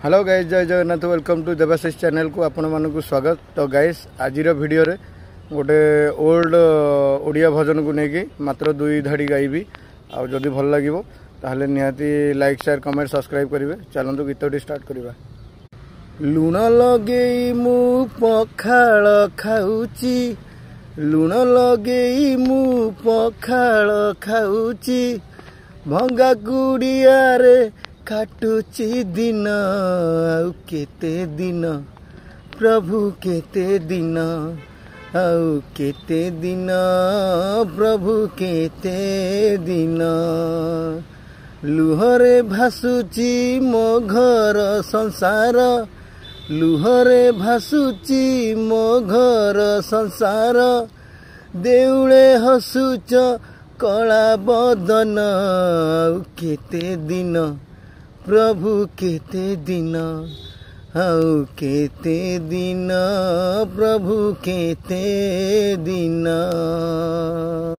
Hello guys, Jai Jagannath. Welcome to Debashish channel को आपण मानक स्वागत। तो गाइस आज वीडियो रे गोटे ओल्ड ओडिया भजन को लेकिन मात्र 2 धाड़ी गाइबी। आ जदि भल लगे ताहले निहाती लाइक शेयर कमेंट सब्सक्राइब करेंगे। चलतु गीतटी स्टार्ट करवा। लुण लगे मु पखाल खाऊची, लुण लगे मु पखाल खाऊची, भंगा गुड़िया रे काटुची दिन आउ केते दिन, प्रभु केते दिन आउ केते दिन, प्रभु केते दिन। लुहरे भासुची मो घर संसार, लुहरे भासुची मो घर संसार, देउळे हसुच कला बदन आउ केते दिन, प्रभु केते दिन आउ केते दिन, प्रभु केते दिन।